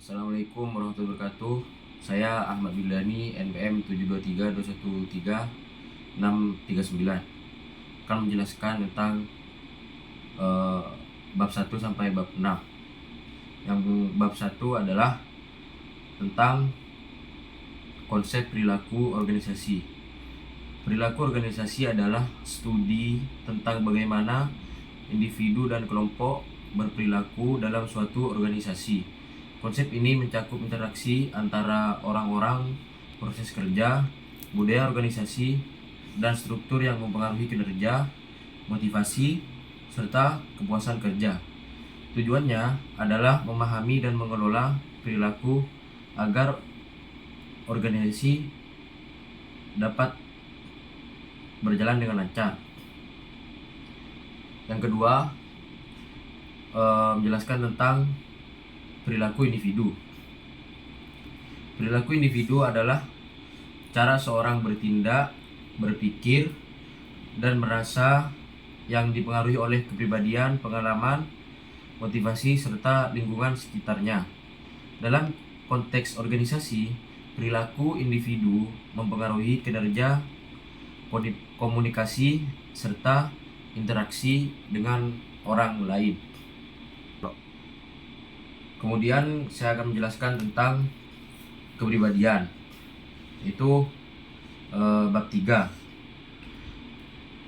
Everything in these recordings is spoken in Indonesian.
Assalamualaikum warahmatullahi wabarakatuh. Saya Ahmad Bildani, NPM 723213639, akan menjelaskan tentang eh, bab 1 sampai bab 6. Yang bab 1 adalah tentang konsep perilaku organisasi. Perilaku organisasi adalah studi tentang bagaimana individu dan kelompok berperilaku dalam suatu organisasi. Konsep ini mencakup interaksi antara orang-orang, proses kerja, budaya organisasi, dan struktur yang mempengaruhi kinerja, motivasi, serta kepuasan kerja. Tujuannya adalah memahami dan mengelola perilaku agar organisasi dapat berjalan dengan lancar. Yang kedua, menjelaskan tentang perilaku individu. Perilaku individu adalah cara seorang bertindak, berpikir, dan merasa yang dipengaruhi oleh kepribadian, pengalaman, motivasi, serta lingkungan sekitarnya. Dalam konteks organisasi, perilaku individu mempengaruhi kinerja, komunikasi, serta interaksi dengan orang lain. Kemudian saya akan menjelaskan tentang kepribadian, itu bab 3.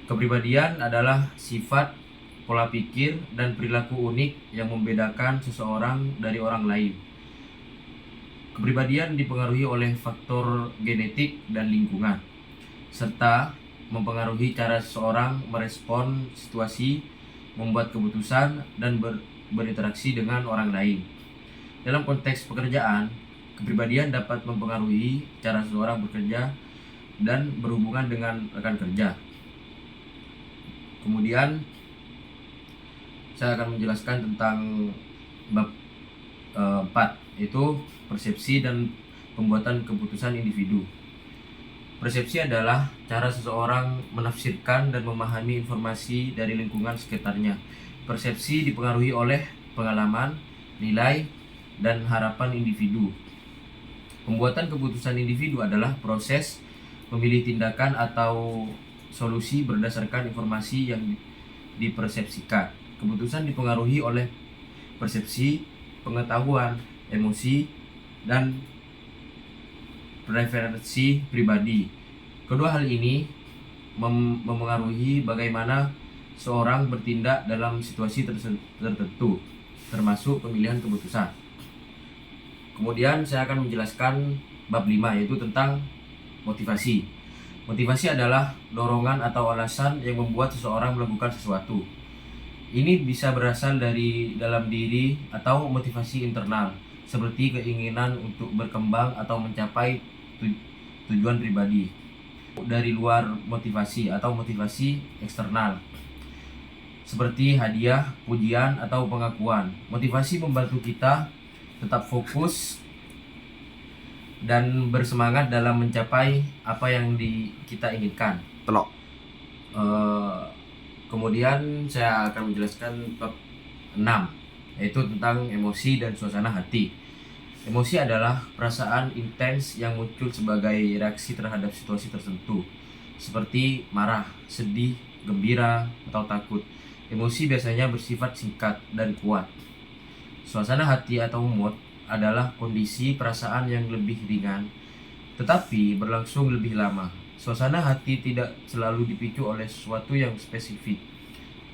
Kepribadian adalah sifat, pola pikir, dan perilaku unik yang membedakan seseorang dari orang lain. Kepribadian dipengaruhi oleh faktor genetik dan lingkungan, serta mempengaruhi cara seseorang merespon situasi, membuat keputusan, dan berinteraksi dengan orang lain. Dalam konteks pekerjaan, kepribadian dapat mempengaruhi cara seseorang bekerja dan berhubungan dengan rekan kerja. Kemudian saya akan menjelaskan tentang bab 4, yaitu persepsi dan pembuatan keputusan individu. Persepsi adalah cara seseorang menafsirkan dan memahami informasi dari lingkungan sekitarnya. Persepsi dipengaruhi oleh pengalaman, nilai, dan harapan individu. Pembuatan keputusan individu adalah proses memilih tindakan atau solusi berdasarkan informasi yang dipersepsikan. Keputusan dipengaruhi oleh persepsi, pengetahuan, emosi, dan preferensi pribadi. Kedua hal ini mempengaruhi bagaimana seorang bertindak dalam situasi tertentu, termasuk pemilihan keputusan. Kemudian saya akan menjelaskan bab 5, yaitu tentang motivasi. Motivasi adalah dorongan atau alasan yang membuat seseorang melakukan sesuatu. Ini bisa berasal dari dalam diri atau motivasi internal, seperti keinginan untuk berkembang atau mencapai tujuan pribadi. Dari luar motivasi atau motivasi eksternal, seperti hadiah, pujian, atau pengakuan. Motivasi membantu kita tetap fokus dan bersemangat dalam mencapai apa yang kita inginkan. Kemudian saya akan menjelaskan bab 6, yaitu tentang emosi dan suasana hati. Emosi adalah perasaan intens yang muncul sebagai reaksi terhadap situasi tertentu, seperti marah, sedih, gembira, atau takut. Emosi biasanya bersifat singkat dan kuat. Suasana hati atau mood adalah kondisi perasaan yang lebih ringan, tetapi berlangsung lebih lama. Suasana hati tidak selalu dipicu oleh sesuatu yang spesifik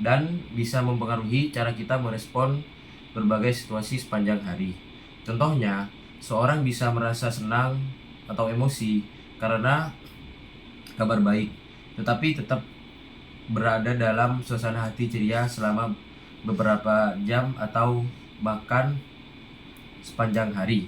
dan bisa mempengaruhi cara kita merespon berbagai situasi sepanjang hari. Contohnya, seorang bisa merasa senang atau emosi karena kabar baik, tetapi tetap berada dalam suasana hati ceria selama beberapa jam atau bahkan sepanjang hari.